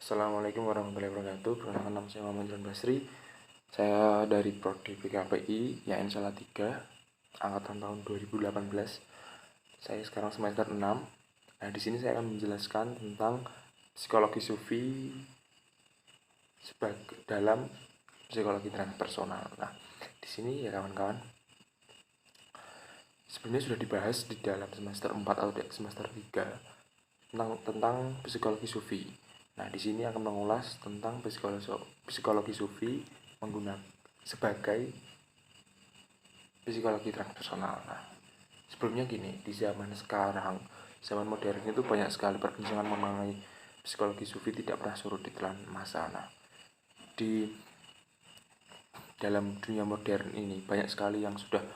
Assalamualaikum warahmatullahi wabarakatuh. Perkenalkan, nama saya Muhammad John Basri. Saya dari Prodi PKPI YN Salatiga, angkatan tahun 2018. Saya sekarang semester 6. Nah, di sini saya akan menjelaskan tentang psikologi sufi sebagai dalam psikologi transpersonal. Nah, di sini ya kawan-kawan, sebenarnya sudah dibahas di dalam semester 4 atau semester 3 tentang psikologi sufi. Nah, di sini akan mengulas tentang psikologi sufi menggunakan sebagai psikologi transpersonal. Nah, sebelumnya gini, di zaman sekarang, zaman modern itu banyak sekali perbincangan mengenai psikologi sufi tidak pernah surut di telan masa. Nah, di dalam dunia modern ini banyak sekali yang sudah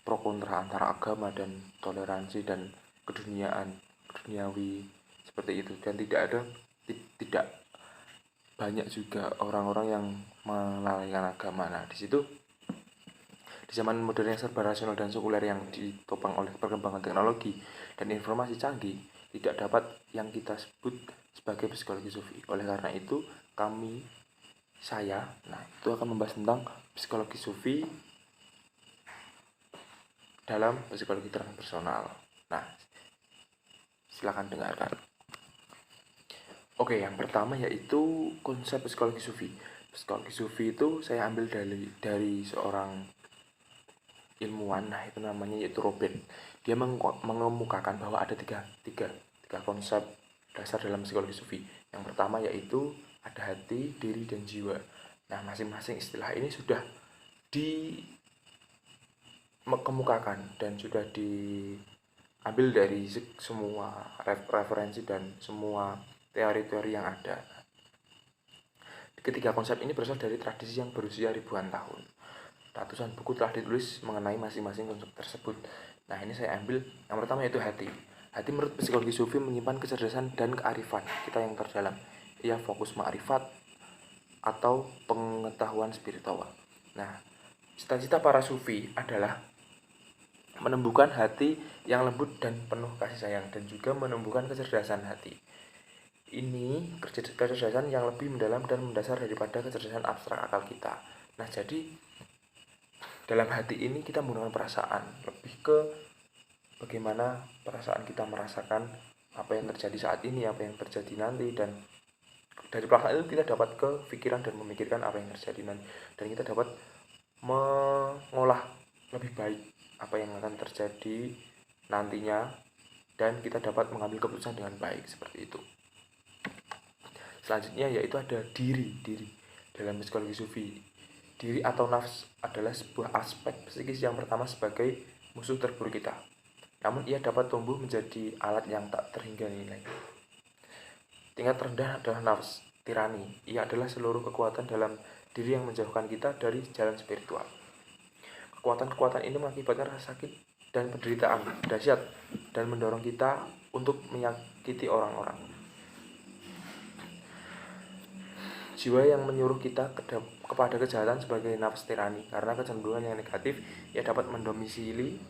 pro kontra antara agama dan toleransi dan duniawi seperti itu, dan tidak banyak juga orang-orang yang melalaikan agama. Nah, di situ di zaman modern yang serba rasional dan sekuler yang ditopang oleh perkembangan teknologi dan informasi canggih, tidak dapat yang kita sebut sebagai psikologi sufi. Oleh karena itu, saya itu akan membahas tentang psikologi sufi dalam psikologi transpersonal. Nah, silakan dengarkan. Oke, yang pertama yaitu konsep psikologi sufi. Psikologi sufi itu saya ambil dari seorang ilmuwan, itu namanya yaitu Robin. Dia mengemukakan bahwa ada tiga konsep dasar dalam psikologi sufi. Yang pertama yaitu ada hati, diri, dan jiwa. Nah, masing-masing istilah ini sudah dikemukakan dan sudah diambil dari semua referensi dan semua teori-teori yang ada. Ketiga konsep ini berasal dari tradisi yang berusia ribuan tahun. Ratusan buku telah ditulis mengenai masing-masing konsep tersebut. Nah, ini saya ambil yang pertama yaitu hati. Hati menurut psikologi sufi menyimpan kecerdasan dan kearifan kita yang terdalam. Ia fokus ma'rifat atau pengetahuan spiritual. Nah, cita-cita para sufi adalah menumbuhkan hati yang lembut dan penuh kasih sayang, dan juga menumbuhkan kecerdasan hati. Ini kecerdasan yang lebih mendalam dan mendasar daripada kecerdasan abstrak akal kita. Nah, jadi dalam hati ini kita menggunakan perasaan, lebih ke bagaimana perasaan kita merasakan apa yang terjadi saat ini, apa yang terjadi nanti, dan dari perasaan itu kita dapat ke pikiran dan memikirkan apa yang terjadi nanti, dan kita dapat mengolah lebih baik apa yang akan terjadi nantinya, dan kita dapat mengambil keputusan dengan baik, seperti itu. Selanjutnya yaitu ada diri. Dalam psikologi sufi, diri atau nafs adalah sebuah aspek psikis yang pertama sebagai musuh terburuk kita. Namun ia dapat tumbuh menjadi alat yang tak terhingga nilai. Tingkat rendah adalah nafs tirani. Ia adalah seluruh kekuatan dalam diri yang menjauhkan kita dari jalan spiritual. Kekuatan-kekuatan ini mengakibatkan rasa sakit dan penderitaan dahsyat dan mendorong kita untuk menyakiti orang-orang. Jiwa yang menyuruh kita kepada kejahatan sebagai nafs tirani. Karena kecenderungan yang negatif, ia dapat mendomisili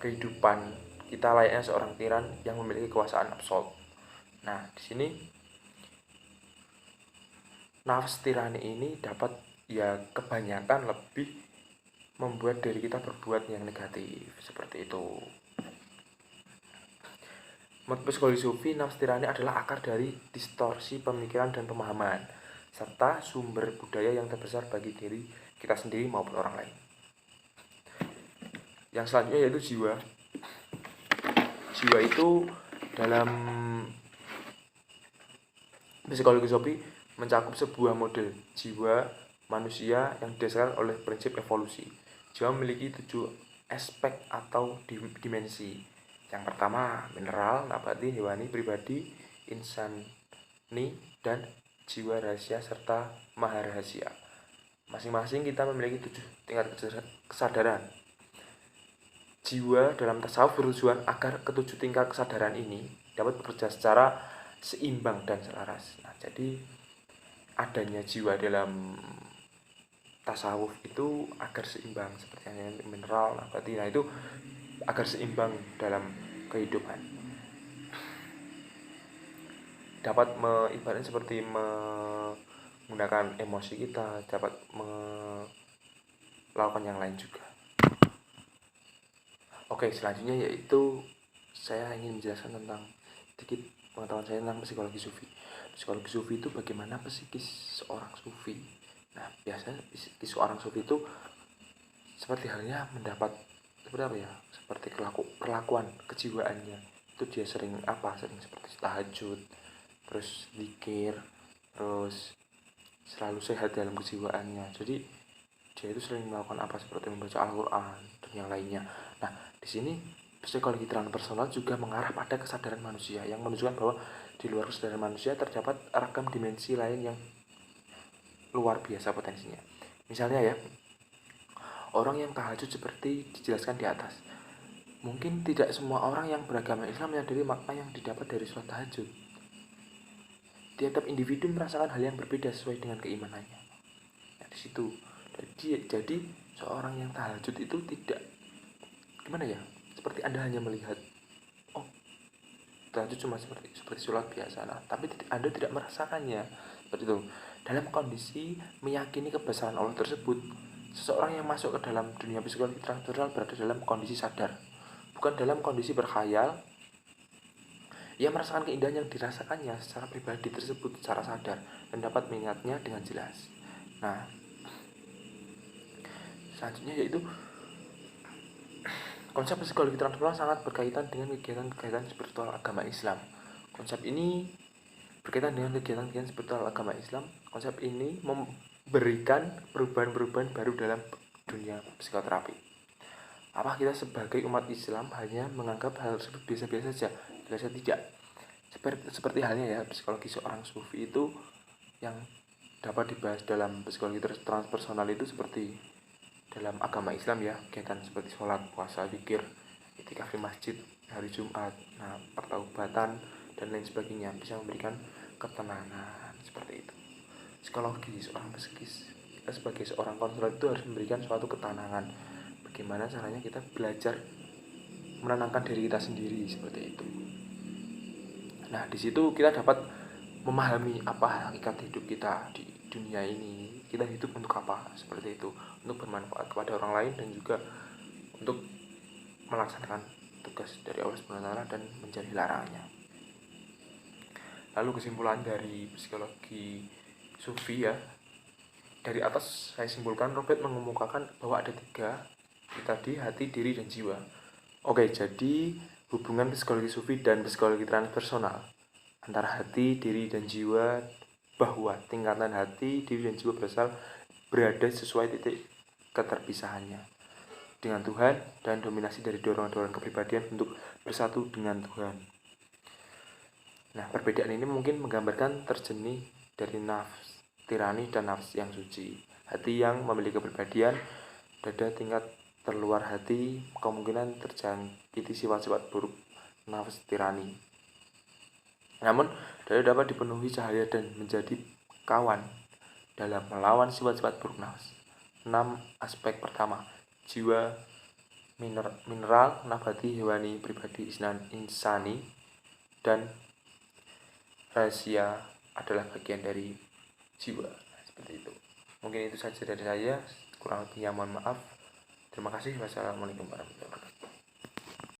kehidupan kita layaknya seorang tiran yang memiliki kekuasaan absolut. Nah, di sini nafs tirani ini dapat kebanyakan lebih membuat diri kita berbuat yang negatif, seperti itu. Menurut psikologi sufi, nafs tirani adalah akar dari distorsi pemikiran dan pemahaman, serta sumber budaya yang terbesar bagi diri kita sendiri maupun orang lain. Yang selanjutnya yaitu jiwa. Jiwa itu dalam psikologi sufi mencakup sebuah model jiwa manusia yang didasarkan oleh prinsip evolusi. Jiwa memiliki 7 aspek atau dimensi. Yang pertama, mineral, nabati, hewani, pribadi, insani, dan jiwa rahasia serta maha rahasia. Masing-masing kita memiliki 7 tingkat kesadaran. Jiwa dalam tasawuf bertujuan agar ketujuh tingkat kesadaran ini dapat bekerja secara seimbang dan selaras. Nah, jadi adanya jiwa dalam tasawuf itu agar seimbang, seperti yang mineral, nabati. Nah, itu agar seimbang dalam kehidupan. dapat ibaratnya seperti menggunakan emosi kita, dapat melakukan yang lain juga. Oke, selanjutnya yaitu saya ingin menjelaskan tentang sedikit pengetahuan saya tentang psikologi sufi. Psikologi sufi itu bagaimana psikis seorang sufi. Nah, biasanya psikis seorang sufi itu seperti halnya mendapat seperti apa ya? Seperti perlakuan kejiwaannya. Itu dia sering seperti tahajud, terus zikir, terus selalu sehat dalam kejiwaannya. Jadi dia itu sering melakukan seperti membaca Al-Qur'an dan yang lainnya. Nah, di sini psikologi transpersonal juga mengarah pada kesadaran manusia yang menunjukkan bahwa di luar kesadaran manusia terdapat ragam dimensi lain yang luar biasa potensinya. Misalnya ya, orang yang tahajud seperti dijelaskan di atas. Mungkin tidak semua orang yang beragama Islam menyadari makna yang didapat dari sholat tahajud. Tiap individu merasakan hal yang berbeda sesuai dengan keimanannya. Nah, di situ. Jadi seorang yang tahajud itu tidak seperti Anda hanya melihat tahajud cuma seperti sholat biasa. Nah, tapi Anda tidak merasakannya seperti itu. Dalam kondisi meyakini kebesaran Allah tersebut, seseorang yang masuk ke dalam dunia psikologi transpersonal berada dalam kondisi sadar, bukan dalam kondisi berkhayal. Ia merasakan keindahan yang dirasakannya secara pribadi tersebut secara sadar dan dapat mengingatnya dengan jelas. Nah, selanjutnya yaitu konsep psikologi transpersonal sangat berkaitan dengan kegiatan-kegiatan spiritual agama Islam. Konsep ini berkaitan dengan kegiatan-kegiatan spiritual agama Islam. Konsep ini memberikan perubahan-perubahan baru dalam dunia psikoterapi. Apa kita sebagai umat Islam hanya menganggap hal tersebut biasa-biasa saja? Biasa tidak. Seperti halnya ya, psikologi seorang sufi itu yang dapat dibahas dalam psikologi transpersonal itu seperti dalam agama Islam ya, kegiatan seperti sholat, puasa, zikir, iktikaf di masjid, hari Jumat, pertaubatan dan lain sebagainya bisa memberikan ketenangan seperti itu. Psikologi seorang psikis sebagai seorang konselor itu harus memberikan suatu ketenangan. Bagaimana caranya kita belajar menenangkan diri kita sendiri seperti itu. Nah, di situ kita dapat memahami apa hakikat hidup kita di dunia ini. Kita hidup untuk apa? Seperti itu. Untuk bermanfaat kepada orang lain dan juga untuk melaksanakan tugas dari Allah SWT dan mencari larangannya. Lalu kesimpulan dari psikologi sufi ya. Dari atas saya simpulkan, Robert mengemukakan bahwa ada 3 tadi: hati, diri, dan jiwa. Oke, jadi hubungan psikologi sufi dan psikologi transpersonal antara hati, diri, dan jiwa, bahwa tingkatan hati, diri, dan jiwa berada sesuai titik keterpisahannya dengan Tuhan dan dominasi dari dorongan-dorongan kepribadian untuk bersatu dengan Tuhan. Nah, perbedaan ini mungkin menggambarkan terjenih dari nafs tirani dan nafs yang suci. Hati yang memiliki kepribadian, dada tingkat terluar hati kemungkinan terjangkiti sifat-sifat buruk nafs tirani. Namun, dada dapat dipenuhi cahaya dan menjadi kawan dalam melawan sifat-sifat buruk nafs. 6 aspek pertama: jiwa, mineral, nabati, hewani, pribadi, insani, dan rahasia adalah bagian dari jiwa. Seperti itu. Mungkin itu saja dari saya. Kurang lebihnya mohon maaf. Terima kasih. Wassalamualaikum warahmatullahi wabarakatuh.